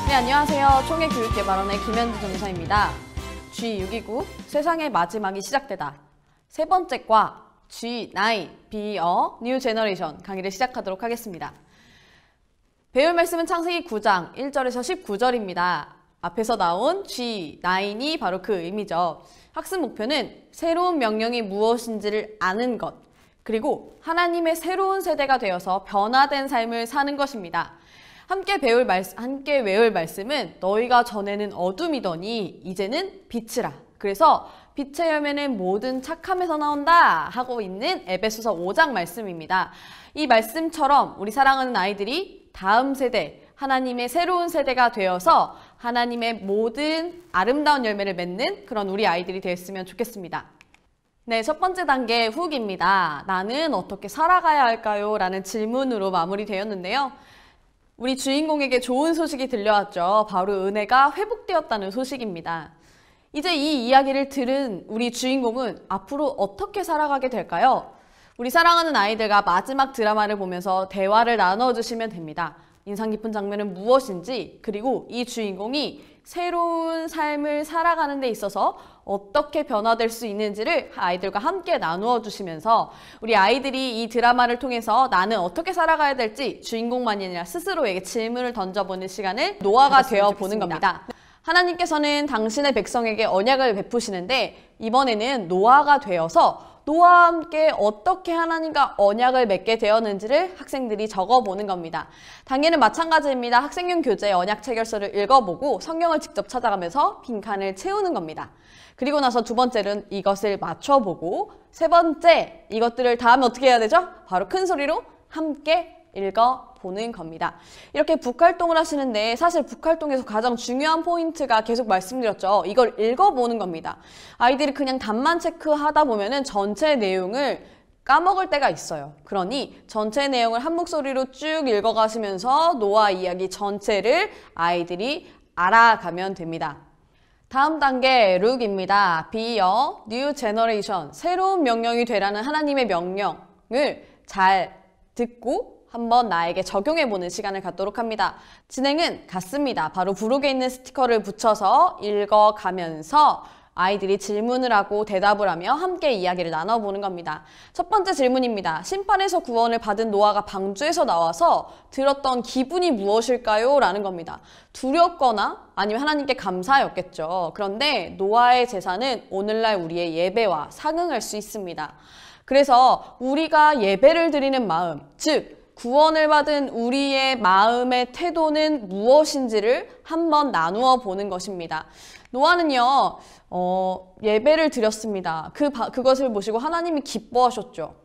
네, 안녕하세요. 총회교육개발원의 김현주 전무사입니다. G629, 세상의 마지막이 시작되다. 세 번째 과 G9, Be a New Generation 강의를 시작하도록 하겠습니다. 배울 말씀은 창세기 9장 1절에서 19절입니다. 앞에서 나온 G9이 바로 그 의미죠. 학습 목표는 새로운 명령이 무엇인지를 아는 것, 그리고 하나님의 새로운 세대가 되어서 변화된 삶을 사는 것입니다. 함께 외울 말씀은 너희가 전에는 어둠이더니 이제는 빛이라. 그래서 빛의 열매는 모든 착함에서 나온다 하고 있는 에베소서 5장 말씀입니다. 이 말씀처럼 우리 사랑하는 아이들이 다음 세대, 하나님의 새로운 세대가 되어서 하나님의 모든 아름다운 열매를 맺는 그런 우리 아이들이 되었으면 좋겠습니다. 네, 첫 번째 단계 후기입니다. 나는 어떻게 살아가야 할까요? 라는 질문으로 마무리되었는데요. 우리 주인공에게 좋은 소식이 들려왔죠. 바로 은혜가 회복되었다는 소식입니다. 이제 이 이야기를 들은 우리 주인공은 앞으로 어떻게 살아가게 될까요? 우리 사랑하는 아이들과 마지막 드라마를 보면서 대화를 나눠주시면 됩니다. 인상 깊은 장면은 무엇인지, 그리고 이 주인공이 새로운 삶을 살아가는 데 있어서 어떻게 변화될 수 있는지를 아이들과 함께 나누어 주시면서 우리 아이들이 이 드라마를 통해서 나는 어떻게 살아가야 될지 주인공만이 아니라 스스로에게 질문을 던져보는 시간을 노아가 되어보는 겁니다. 하나님께서는 당신의 백성에게 언약을 베푸시는데 이번에는 노아가 되어서 노아와 함께 어떻게 하나님과 언약을 맺게 되었는지를 학생들이 적어보는 겁니다. 단계는 마찬가지입니다. 학생용 교재 언약 체결서를 읽어보고 성경을 직접 찾아가면서 빈칸을 채우는 겁니다. 그리고 나서 두 번째는 이것을 맞춰보고, 세 번째 이것들을 다음에 어떻게 해야 되죠? 바로 큰 소리로 함께 읽어보는 겁니다. 이렇게 북활동을 하시는데 사실 북활동에서 가장 중요한 포인트가 계속 말씀드렸죠. 이걸 읽어보는 겁니다. 아이들이 그냥 답만 체크하다 보면은 전체 내용을 까먹을 때가 있어요. 그러니 전체 내용을 한 목소리로 쭉 읽어가시면서 노아 이야기 전체를 아이들이 알아가면 됩니다. 다음 단계 룩입니다. Be a New Generation, 새로운 명령이 되라는 하나님의 명령을 잘 듣고 한번 나에게 적용해보는 시간을 갖도록 합니다. 진행은 같습니다. 바로 부록에 있는 스티커를 붙여서 읽어가면서 아이들이 질문을 하고 대답을 하며 함께 이야기를 나눠보는 겁니다. 첫 번째 질문입니다. 심판에서 구원을 받은 노아가 방주에서 나와서 들었던 기분이 무엇일까요? 라는 겁니다. 두렵거나 아니면 하나님께 감사였겠죠. 그런데 노아의 제사는 오늘날 우리의 예배와 상응할 수 있습니다. 그래서 우리가 예배를 드리는 마음, 즉 구원을 받은 우리의 마음의 태도는 무엇인지를 한번 나누어 보는 것입니다. 노아는요, 예배를 드렸습니다. 그것을 보시고 하나님이 기뻐하셨죠.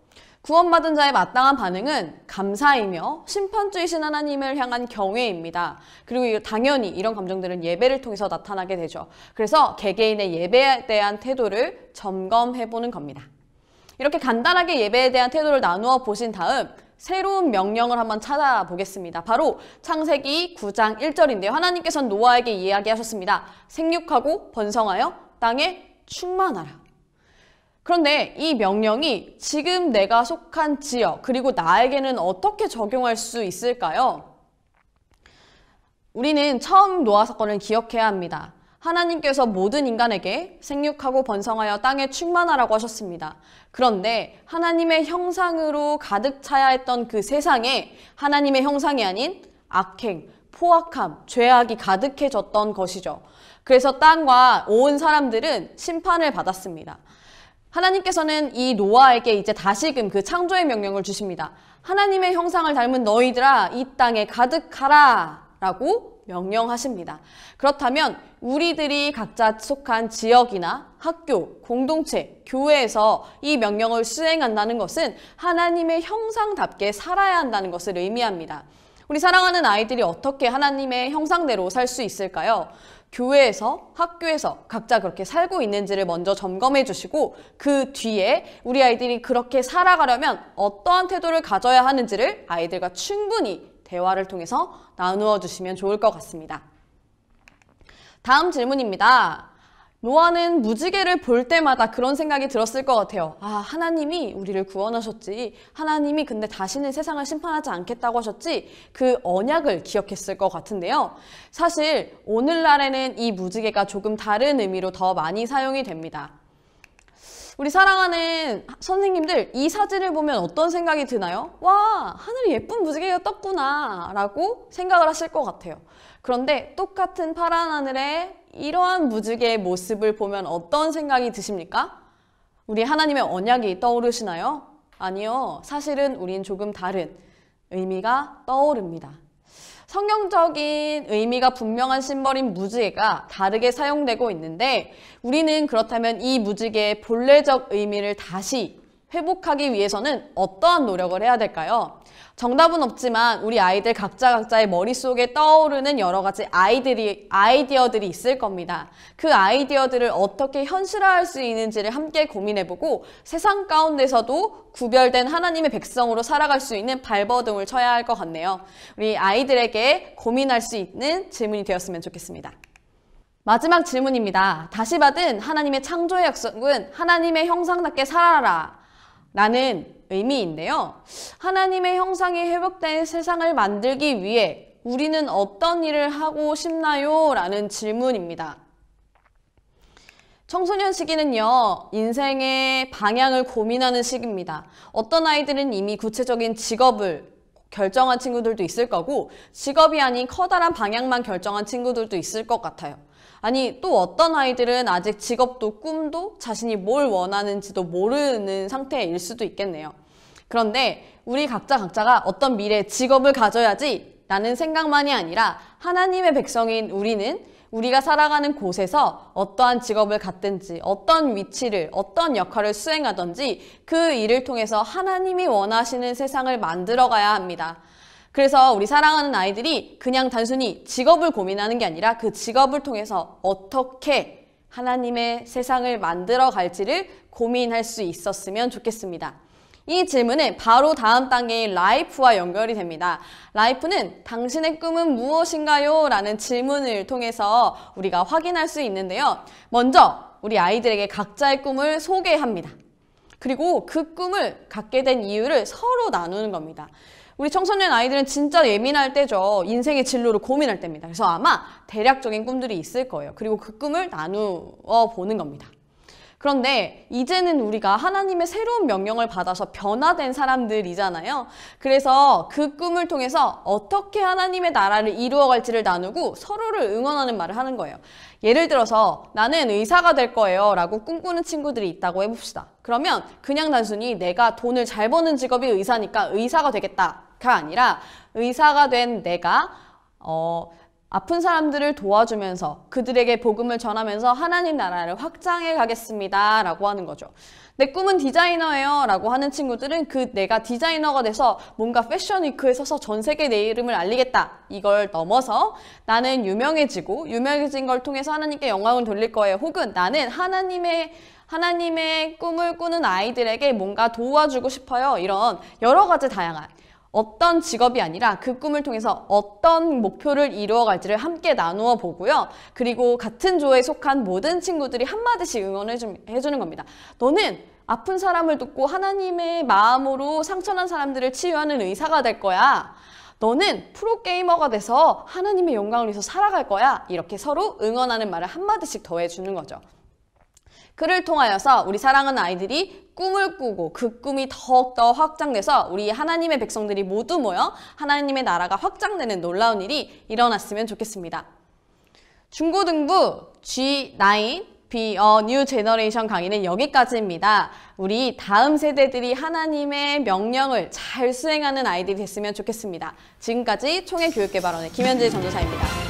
구원받은 자의 마땅한 반응은 감사이며 심판주이신 하나님을 향한 경외입니다. 그리고 당연히 이런 감정들은 예배를 통해서 나타나게 되죠. 그래서 개개인의 예배에 대한 태도를 점검해보는 겁니다. 이렇게 간단하게 예배에 대한 태도를 나누어 보신 다음 새로운 명령을 한번 찾아보겠습니다. 바로 창세기 9장 1절인데요. 하나님께서는 노아에게 이야기하셨습니다. 생육하고 번성하여 땅에 충만하라. 그런데 이 명령이 지금 내가 속한 지역, 그리고 나에게는 어떻게 적용할 수 있을까요? 우리는 처음 노아 사건을 기억해야 합니다. 하나님께서 모든 인간에게 생육하고 번성하여 땅에 충만하라고 하셨습니다. 그런데 하나님의 형상으로 가득 차야 했던 그 세상에 하나님의 형상이 아닌 악행, 포악함, 죄악이 가득해졌던 것이죠. 그래서 땅과 온 사람들은 심판을 받았습니다. 하나님께서는 이 노아에게 이제 다시금 그 창조의 명령을 주십니다. 하나님의 형상을 닮은 너희들아 이 땅에 가득하라 라고 명령하십니다. 그렇다면 우리들이 각자 속한 지역이나 학교, 공동체, 교회에서 이 명령을 수행한다는 것은 하나님의 형상답게 살아야 한다는 것을 의미합니다. 우리 사랑하는 아이들이 어떻게 하나님의 형상대로 살 수 있을까요? 교회에서, 학교에서 각자 그렇게 살고 있는지를 먼저 점검해 주시고 그 뒤에 우리 아이들이 그렇게 살아가려면 어떠한 태도를 가져야 하는지를 아이들과 충분히 대화를 통해서 나누어 주시면 좋을 것 같습니다. 다음 질문입니다. 노아는 무지개를 볼 때마다 그런 생각이 들었을 것 같아요. 아, 하나님이 우리를 구원하셨지. 하나님이 근데 다시는 세상을 심판하지 않겠다고 하셨지. 그 언약을 기억했을 것 같은데요. 사실 오늘날에는 이 무지개가 조금 다른 의미로 더 많이 사용이 됩니다. 우리 사랑하는 선생님들, 이 사진을 보면 어떤 생각이 드나요? 와, 하늘에 예쁜 무지개가 떴구나 라고 생각을 하실 것 같아요. 그런데 똑같은 파란 하늘에 이러한 무지개의 모습을 보면 어떤 생각이 드십니까? 우리 하나님의 언약이 떠오르시나요? 아니요. 사실은 우린 조금 다른 의미가 떠오릅니다. 성경적인 의미가 분명한 심벌인 무지개가 다르게 사용되고 있는데 우리는 그렇다면 이 무지개의 본래적 의미를 다시 회복하기 위해서는 어떠한 노력을 해야 될까요? 정답은 없지만 우리 아이들 각자의 머릿속에 떠오르는 여러 가지 아이디어들이 있을 겁니다. 그 아이디어들을 어떻게 현실화할 수 있는지를 함께 고민해보고 세상 가운데서도 구별된 하나님의 백성으로 살아갈 수 있는 발버둥을 쳐야 할 것 같네요. 우리 아이들에게 고민할 수 있는 질문이 되었으면 좋겠습니다. 마지막 질문입니다. 다시 받은 하나님의 창조의 약속은 하나님의 형상답게 살아라 라는 의미인데요. 하나님의 형상이 회복된 세상을 만들기 위해 우리는 어떤 일을 하고 싶나요? 라는 질문입니다. 청소년 시기는요, 인생의 방향을 고민하는 시기입니다. 어떤 아이들은 이미 구체적인 직업을 결정한 친구들도 있을 거고 직업이 아닌 커다란 방향만 결정한 친구들도 있을 것 같아요. 아니, 또 어떤 아이들은 아직 직업도 꿈도 자신이 뭘 원하는지도 모르는 상태일 수도 있겠네요. 그런데 우리 각자가 어떤 미래 직업을 가져야지 라는 생각만이 아니라 하나님의 백성인 우리는 우리가 살아가는 곳에서 어떠한 직업을 갖든지 어떤 위치를 어떤 역할을 수행하든지 그 일을 통해서 하나님이 원하시는 세상을 만들어가야 합니다. 그래서 우리 사랑하는 아이들이 그냥 단순히 직업을 고민하는 게 아니라 그 직업을 통해서 어떻게 하나님의 세상을 만들어 갈지를 고민할 수 있었으면 좋겠습니다. 이 질문은 바로 다음 단계인 라이프와 연결이 됩니다. 라이프는 당신의 꿈은 무엇인가요? 라는 질문을 통해서 우리가 확인할 수 있는데요. 먼저 우리 아이들에게 각자의 꿈을 소개합니다. 그리고 그 꿈을 갖게 된 이유를 서로 나누는 겁니다. 우리 청소년 아이들은 진짜 예민할 때죠. 인생의 진로를 고민할 때입니다. 그래서 아마 대략적인 꿈들이 있을 거예요. 그리고 그 꿈을 나누어 보는 겁니다. 그런데 이제는 우리가 하나님의 새로운 명령을 받아서 변화된 사람들이잖아요. 그래서 그 꿈을 통해서 어떻게 하나님의 나라를 이루어갈지를 나누고 서로를 응원하는 말을 하는 거예요. 예를 들어서 나는 의사가 될 거예요 라고 꿈꾸는 친구들이 있다고 해봅시다. 그러면 그냥 단순히 내가 돈을 잘 버는 직업이 의사니까 의사가 되겠다가 아니라 의사가 된 내가 아픈 사람들을 도와주면서 그들에게 복음을 전하면서 하나님 나라를 확장해 가겠습니다 라고 하는 거죠. 내 꿈은 디자이너예요 라고 하는 친구들은 내가 디자이너가 돼서 뭔가 패션 위크에 서서 전 세계에 내 이름을 알리겠다. 이걸 넘어서 나는 유명해지고 유명해진 걸 통해서 하나님께 영광을 돌릴 거예요. 혹은 나는 하나님의 꿈을 꾸는 아이들에게 뭔가 도와주고 싶어요. 이런 여러 가지 다양한 어떤 직업이 아니라 그 꿈을 통해서 어떤 목표를 이루어갈지를 함께 나누어 보고요. 그리고 같은 조에 속한 모든 친구들이 한마디씩 응원해주는 겁니다. 너는 아픈 사람을 돕고 하나님의 마음으로 상처난 사람들을 치유하는 의사가 될 거야. 너는 프로게이머가 돼서 하나님의 영광을 위해서 살아갈 거야. 이렇게 서로 응원하는 말을 한마디씩 더해주는 거죠. 그를 통하여서 우리 사랑하는 아이들이 꿈을 꾸고 그 꿈이 더욱더 확장돼서 우리 하나님의 백성들이 모두 모여 하나님의 나라가 확장되는 놀라운 일이 일어났으면 좋겠습니다. 중고등부 G9 Be a New Generation 강의는 여기까지입니다. 우리 다음 세대들이 하나님의 명령을 잘 수행하는 아이들이 됐으면 좋겠습니다. 지금까지 총회교육개발원의 김현지 전도사입니다.